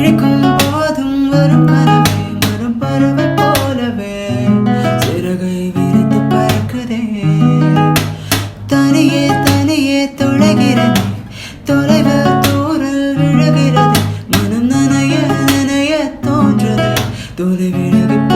விழிக்கும் போதும் வரும் கனவே மரம் பறவை போலவே சிறகை விரித்து பறக்குதே. தனியே தனியே தொலைகிறது, தொலைவு தூரல் விழுகிறது, மனம் நனைய நனைய தோன்றுது, தொலை விலகி